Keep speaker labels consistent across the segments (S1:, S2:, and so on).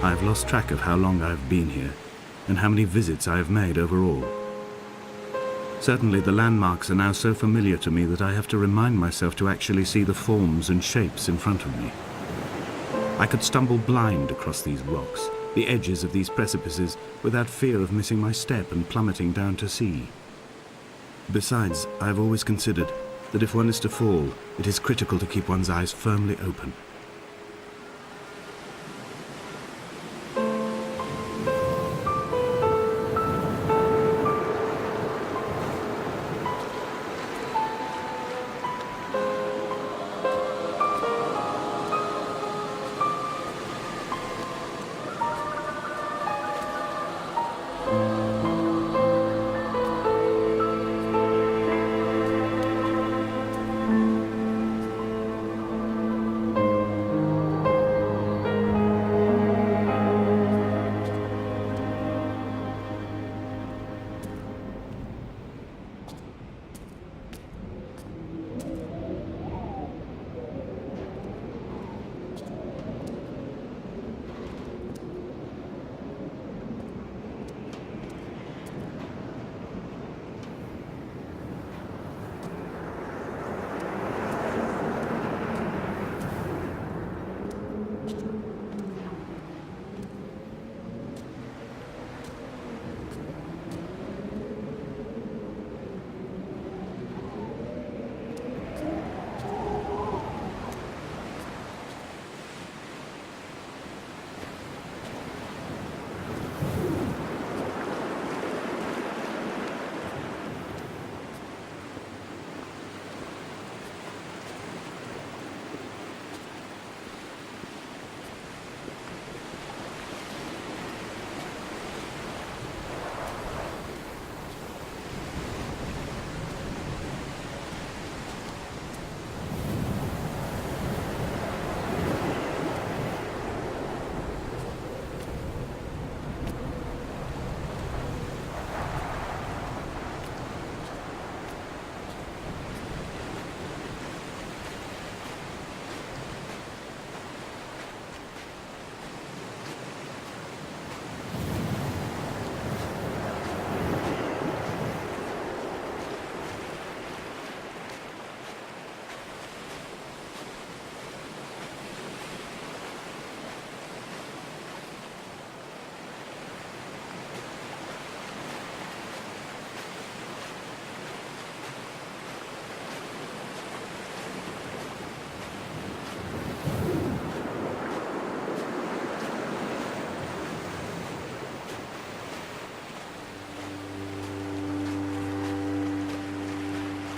S1: I have lost track of how long I have been here, and how many visits I have made overall. Certainly the landmarks are now so familiar to me that I have to remind myself to actually see the forms and shapes in front of me. I could stumble blind across these rocks, the edges of these precipices, without fear of missing my step and plummeting down to sea. Besides, I have always considered that if one is to fall, it is critical to keep one's eyes firmly open.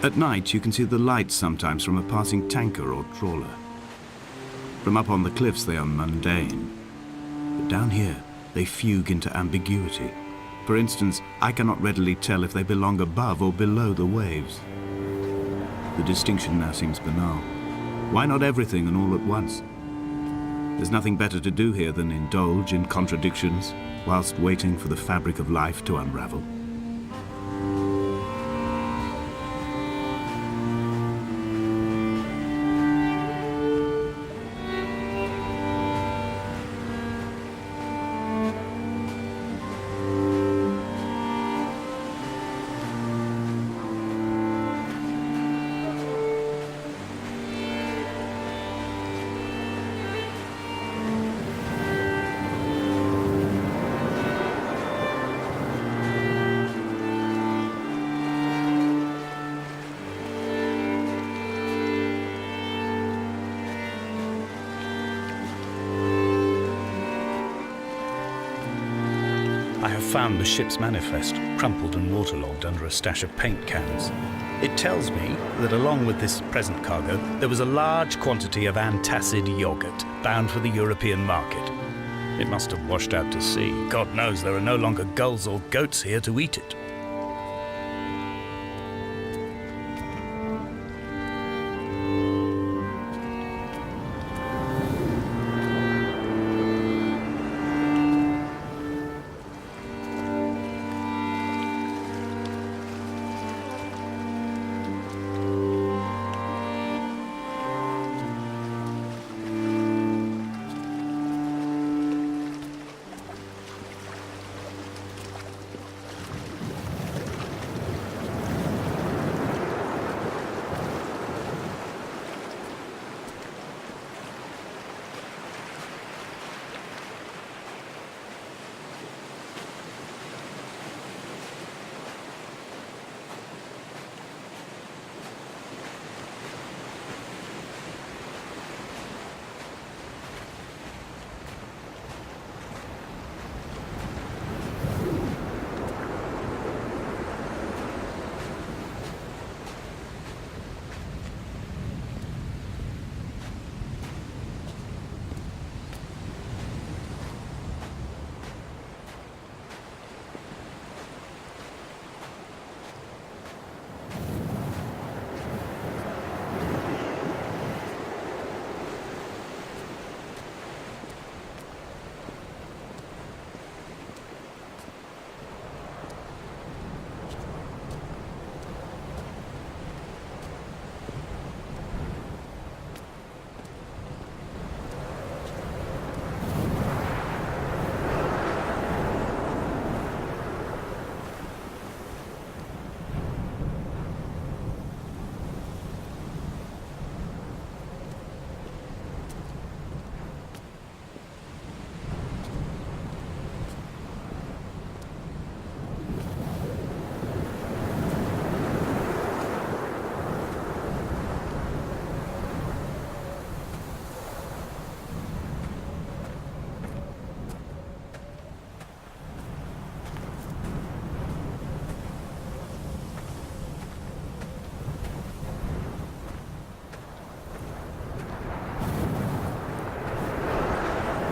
S1: At night, you can see the lights sometimes from a passing tanker or trawler. From up on the cliffs, they are mundane. But down here, they fugue into ambiguity. For instance, I cannot readily tell if they belong above or below the waves. The distinction now seems banal. Why not everything and all at once? There's nothing better to do here than indulge in contradictions whilst waiting for the fabric of life to unravel. I have found the ship's manifest, crumpled and waterlogged under a stash of paint cans. It tells me that along with this present cargo, there was a large quantity of antacid yogurt bound for the European market. It must have washed out to sea. God knows there are no longer gulls or goats here to eat it.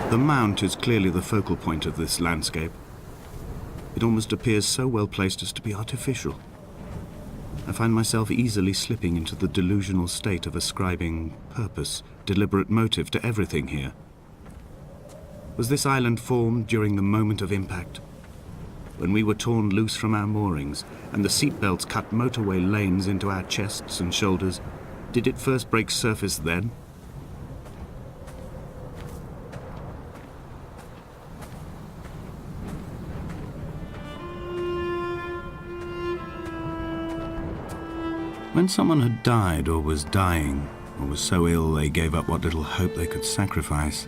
S1: The mount is clearly the focal point of this landscape. It almost appears so well placed as to be artificial. I find myself easily slipping into the delusional state of ascribing purpose, deliberate motive to everything here. Was this island formed during the moment of impact? When we were torn loose from our moorings and the seatbelts cut motorway lanes into our chests and shoulders, did it first break surface then? When someone had died or was dying, or was so ill they gave up what little hope they could sacrifice,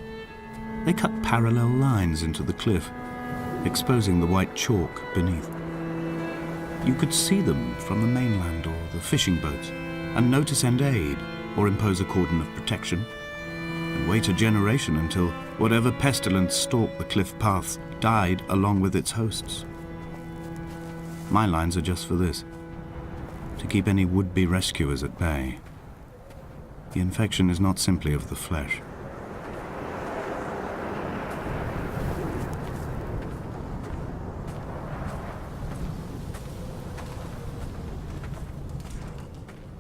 S1: they cut parallel lines into the cliff, exposing the white chalk beneath. You could see them from the mainland or the fishing boats, and know to send aid or impose a cordon of protection, and wait a generation until whatever pestilence stalked the cliff paths died along with its hosts. My lines are just for this: to keep any would-be rescuers at bay. The infection is not simply of the flesh.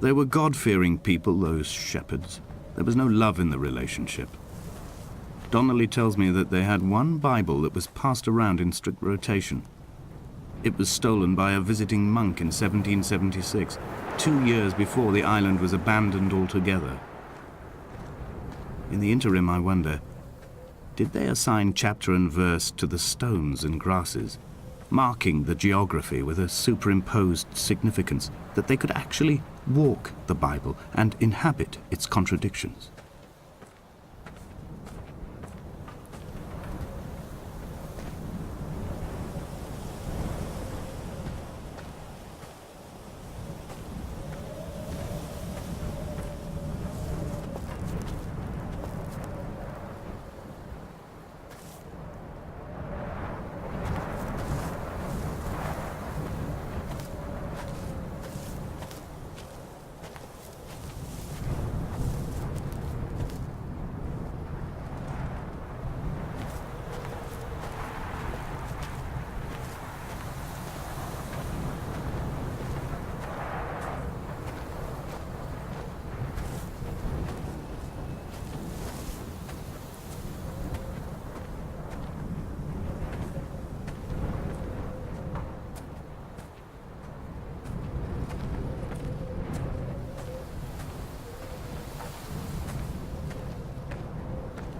S1: They were God-fearing people, those shepherds. There was no love in the relationship. Donnelly tells me that they had one Bible that was passed around in strict rotation. It was stolen by a visiting monk in 1776, 2 years before the island was abandoned altogether. In the interim, I wonder, did they assign chapter and verse to the stones and grasses, marking the geography with a superimposed significance that they could actually walk the Bible and inhabit its contradictions?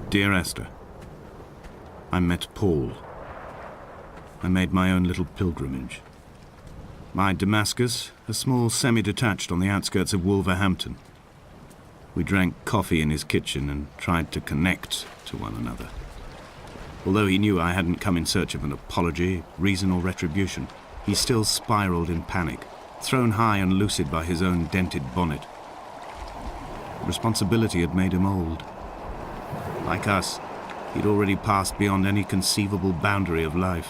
S1: Dear Esther, I met Paul. I made my own little pilgrimage. My Damascus, a small semi-detached on the outskirts of Wolverhampton. We drank coffee in his kitchen and tried to connect to one another. Although he knew I hadn't come in search of an apology, reason or retribution, he still spiraled in panic, thrown high and lucid by his own dented bonnet. Responsibility had made him old. Like us, he'd already passed beyond any conceivable boundary of life.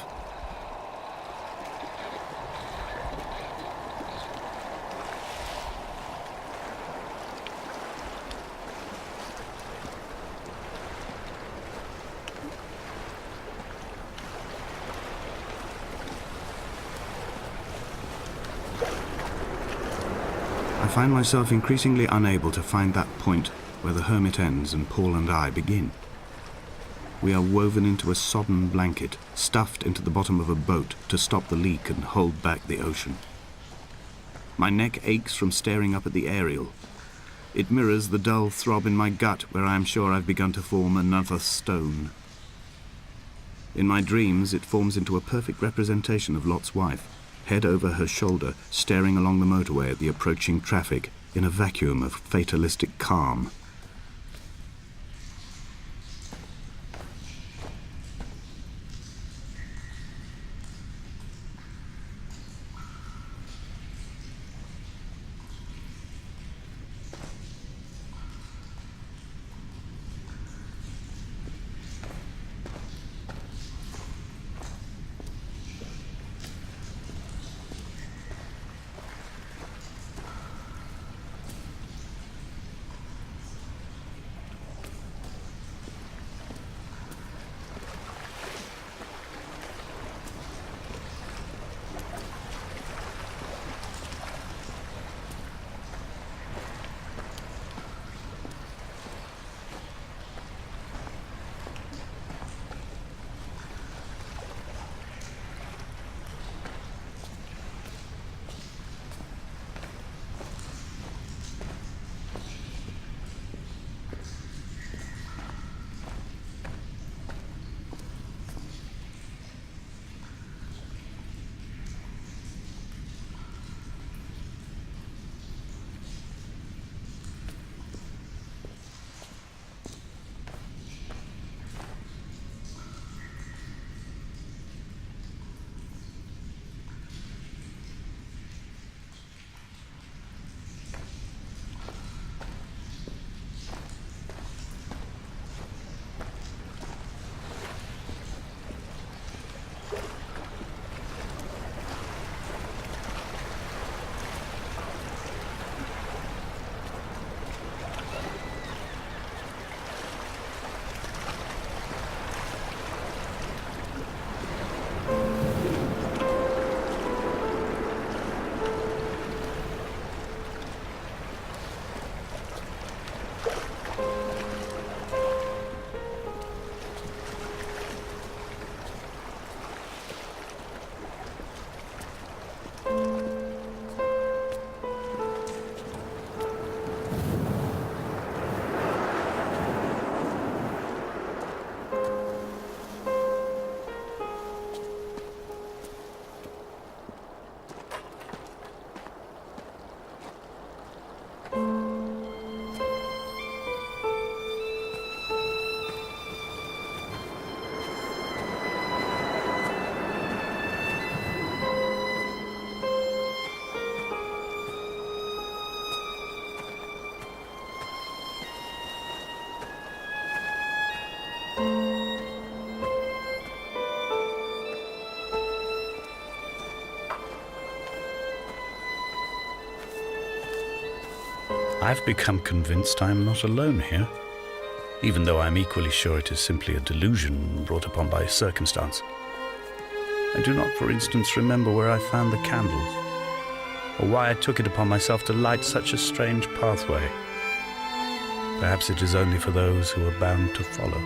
S1: I find myself increasingly unable to find that point where the hermit ends and Paul and I begin. We are woven into a sodden blanket, stuffed into the bottom of a boat to stop the leak and hold back the ocean. My neck aches from staring up at the aerial. It mirrors the dull throb in my gut where I am sure I've begun to form another stone. In my dreams, it forms into a perfect representation of Lot's wife, head over her shoulder, staring along the motorway at the approaching traffic in a vacuum of fatalistic calm. I've become convinced I am not alone here, even though I'm equally sure it is simply a delusion brought upon by circumstance. I do not, for instance, remember where I found the candles, or why I took it upon myself to light such a strange pathway. Perhaps it is only for those who are bound to follow.